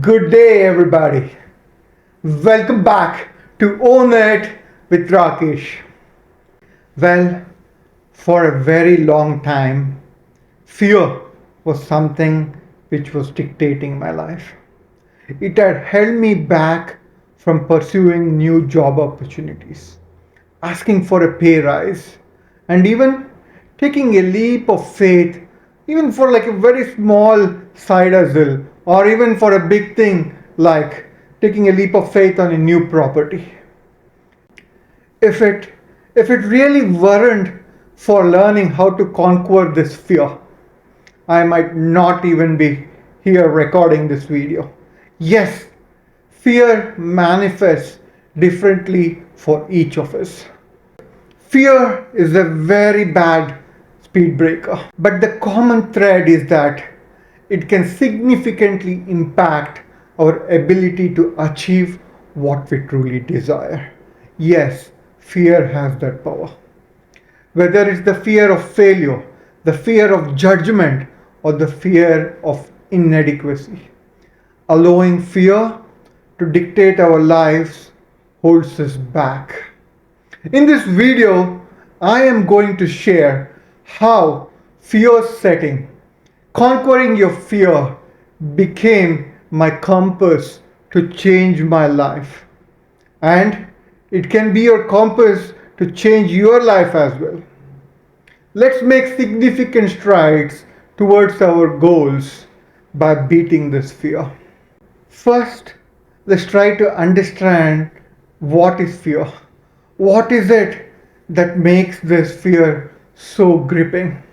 Good day, everybody. Welcome back to Own It with Rakesh. Well, for a very long time, fear was something which was dictating my life. It had held me back from pursuing new job opportunities, asking for a pay rise, and even taking a leap of faith, even for like a very small side hustle, or even for a big thing like taking a leap of faith on a new property. If it if it really weren't for learning how to conquer this fear, I might not even be here recording this video. Yes, fear manifests differently for each of us. Fear is a very bad speed breaker, but the common thread is that it can significantly impact our ability to achieve what we truly desire. Yes, fear has that power. Whether it's the fear of failure, the fear of judgment, or the fear of inadequacy, allowing fear to dictate our lives holds us back. In this video, I am going to share how fear setting, conquering your fear, became my compass to change my life. And it can be your compass to change your life as well. Let's make significant strides towards our goals by beating this fear. First, let's try to understand what is fear. What is it that makes this fear so gripping?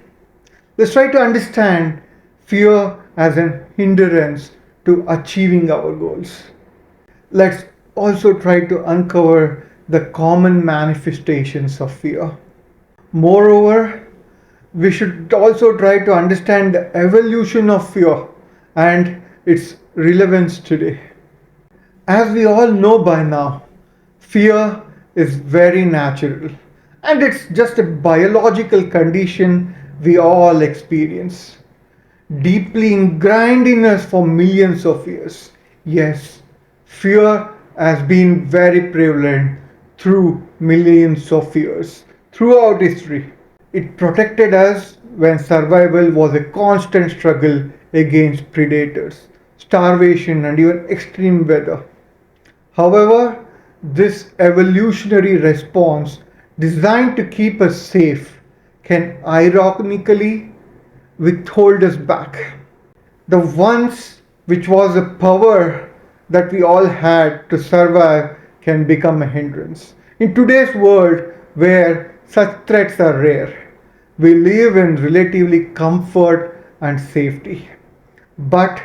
Let's try to understand fear as an hindrance to achieving our goals. Let's also try to uncover the common manifestations of fear. Moreover, we should also try to understand the evolution of fear and its relevance today. As we all know by now, fear is very natural and it's just a biological condition we all experience, deeply ingrained in us for millions of years. Yes, fear has been very prevalent through millions of years, throughout history. It protected us when survival was a constant struggle against predators, starvation, and even extreme weather. However, this evolutionary response, designed to keep us safe, can ironically withhold us back. The once which was a power that we all had to survive can become a hindrance. In today's world, where such threats are rare, we live in relatively comfort and safety. But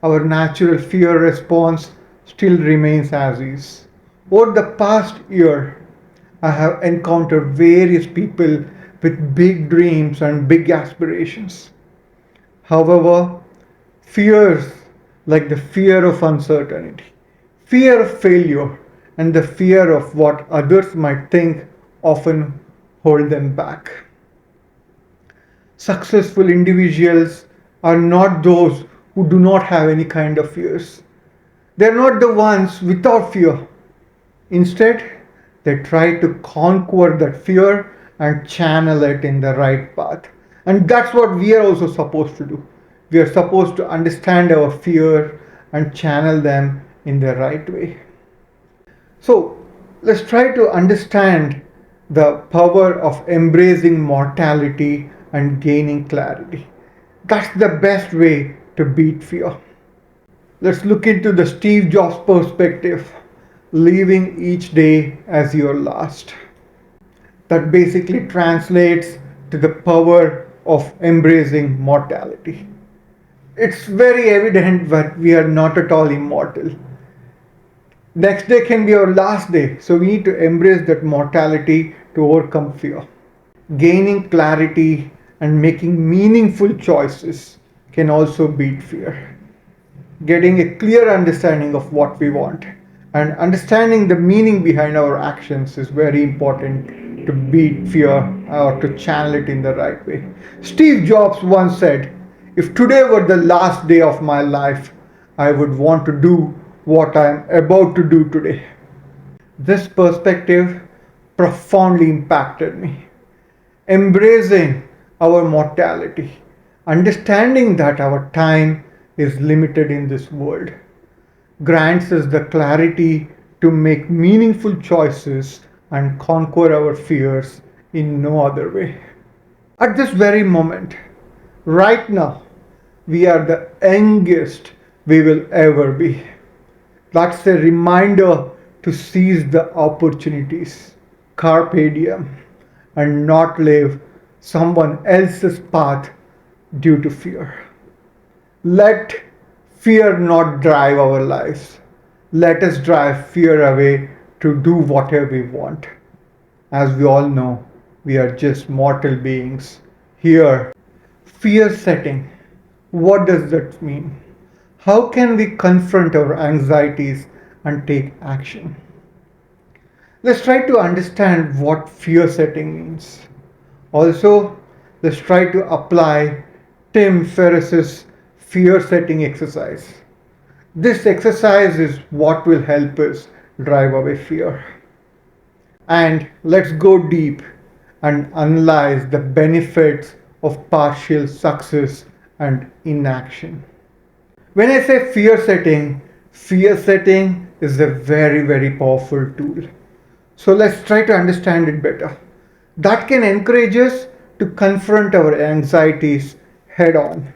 our natural fear response still remains as is. Over the past year, I have encountered various people with big dreams and big aspirations. However, fears like the fear of uncertainty, fear of failure, and the fear of what others might think often hold them back. Successful individuals are not those who do not have any kind of fears. They're not the ones without fear. Instead, they try to conquer that fear and channel it in the right path. And that's what we are also supposed to do. We are supposed to understand our fear and channel them in the right way. So, let's try to understand the power of embracing mortality and gaining clarity. That's the best way to beat fear. Let's look into the Steve Jobs perspective, living each day as your last. That basically translates to the power of embracing mortality. It's very evident that we are not at all immortal. Next day can be our last day, so we need to embrace that mortality to overcome fear. Gaining clarity and making meaningful choices can also beat fear. Getting a clear understanding of what we want and understanding the meaning behind our actions is very important to beat fear or to channel it in the right way. Steve Jobs once said, "If today were the last day of my life, I would want to do what I am about to do today. This perspective profoundly impacted me. Embracing our mortality, understanding that our time is limited in this world, grants us the clarity to make meaningful choices and conquer our fears in no other way. At this very moment, right now, we are the youngest we will ever be. That's a reminder to seize the opportunities, carpe diem, and not live someone else's path due to fear. Let fear not drive our lives. Let us drive fear away to do whatever we want. As we all know, we are just mortal beings here. Fear setting. What does that mean? How can we confront our anxieties and take action? Let's try to understand what fear setting means. Also, let's try to apply Tim Ferriss's fear setting exercise. This exercise is what will help us drive away fear. And let's go deep and analyze the benefits of partial success and inaction. When I say fear setting is a very, very powerful tool. So let's try to understand it better. That can encourage us to confront our anxieties head on.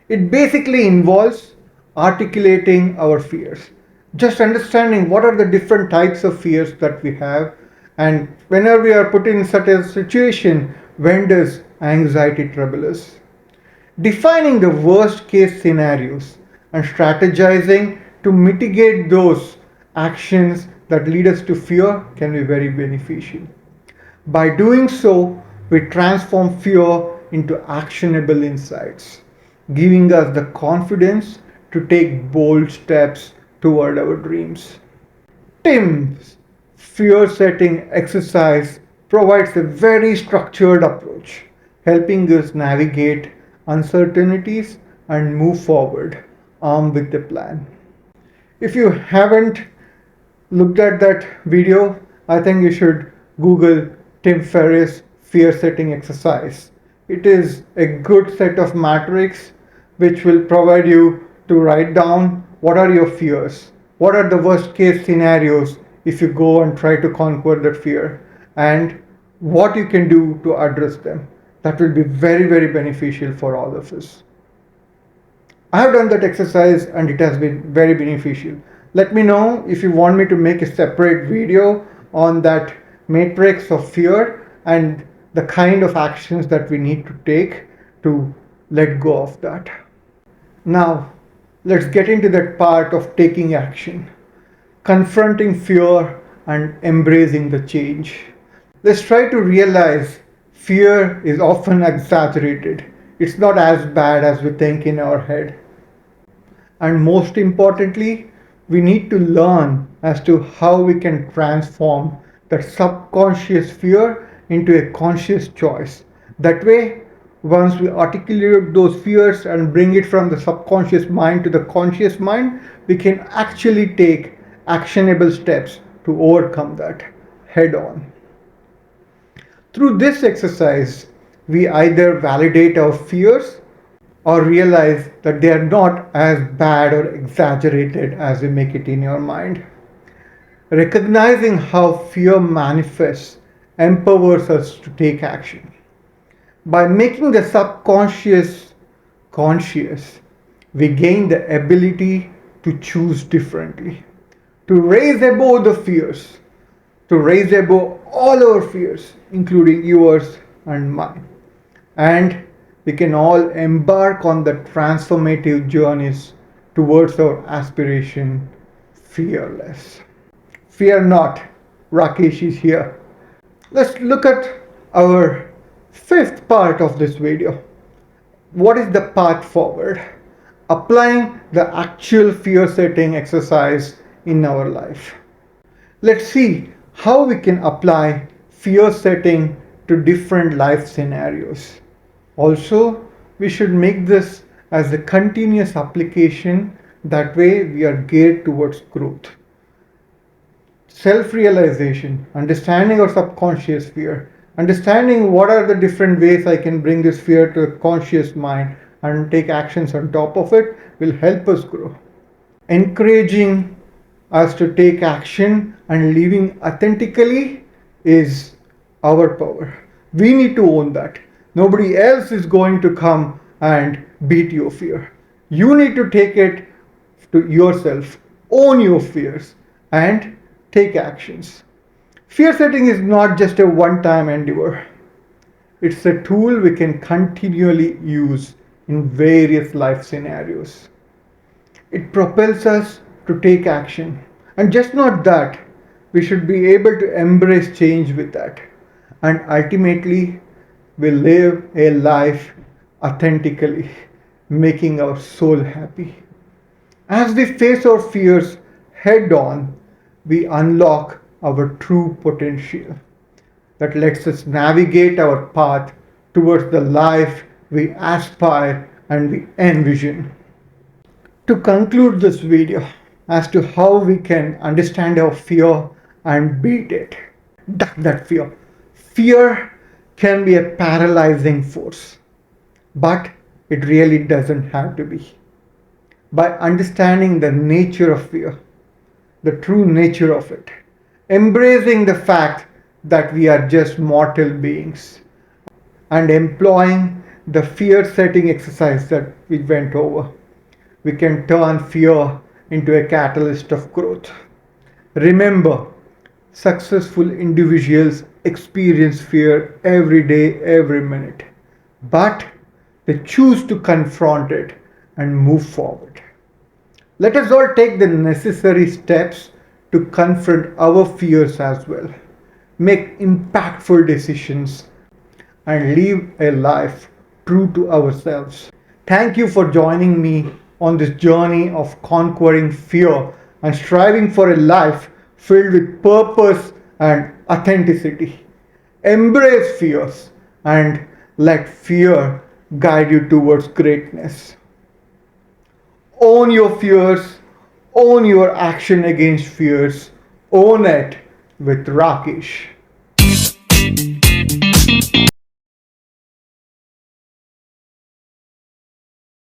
It basically involves articulating our fears, just understanding what are the different types of fears that we have, and whenever we are put in such a situation, when does anxiety trouble us? Defining the worst case scenarios and strategizing to mitigate those actions that lead us to fear can be very beneficial. By doing so, we transform fear into actionable insights, giving us the confidence to take bold steps toward our dreams. Tim's fear setting exercise provides a very structured approach, helping us navigate uncertainties and move forward armed with a plan. If you haven't looked at that video, I think you should Google Tim Ferriss fear setting exercise. It is a good set of matrix which will provide you to write down what are your fears, what are the worst case scenarios if you go and try to conquer that fear, and what you can do to address them. That will be very, very beneficial for all of us. I have done that exercise and it has been very beneficial. Let me know if you want me to make a separate video on that matrix of fear and the kind of actions that we need to take to let go of that. Now, let's get into that part of taking action, confronting fear and embracing the change. Let's try to realize fear is often exaggerated. It's not as bad as we think in our head. And most importantly, we need to learn as to how we can transform that subconscious fear into a conscious choice. That way, once we articulate those fears and bring it from the subconscious mind to the conscious mind, we can actually take actionable steps to overcome that head on. Through this exercise, we either validate our fears or realize that they are not as bad or exaggerated as we make it in your mind. Recognizing how fear manifests empowers us to take action. By making the subconscious conscious, we gain the ability to choose differently, to raise above the fears, to raise above all our fears, including yours and mine. And we can all embark on the transformative journeys towards our aspiration fearless. Fear not, Rakesh is here. Let's look at our fifth part of this video. What is the path forward? Applying the actual fear setting exercise in our life. Let's see how we can apply fear setting to different life scenarios. Also, we should make this as a continuous application That way, we are geared towards growth. Self realization, understanding our subconscious fear, understanding what are the different ways I can bring this fear to a conscious mind and take actions on top of it will help us grow. Encouraging us to take action and living authentically is our power. We need to own that. Nobody else is going to come and beat your fear. You need to take it to yourself, own your fears, and take actions. Fear setting is not just a one time endeavor, it's a tool we can continually use in various life scenarios. It propels us to take action. And just not that, we should be able to embrace change with that. And ultimately, we live a life authentically, making our soul happy. As we face our fears head on, we unlock our true potential that lets us navigate our path towards the life we aspire and we envision. To conclude this video as to how we can understand our fear and beat it, duck that fear. Fear can be a paralyzing force, but it really doesn't have to be. By understanding the nature of fear, the true nature of it, embracing the fact that we are just mortal beings, and employing the fear setting exercise that we went over, we can turn fear into a catalyst of growth. Remember, successful individuals experience fear every day, every minute, but they choose to confront it and move forward. Let us all take the necessary steps to confront our fears as well, make impactful decisions, and live a life true to ourselves. Thank you for joining me on this journey of conquering fear and striving for a life filled with purpose and authenticity. Embrace fears and let fear guide you towards greatness. Own your fears, own your action against fears, own it with Rakesh.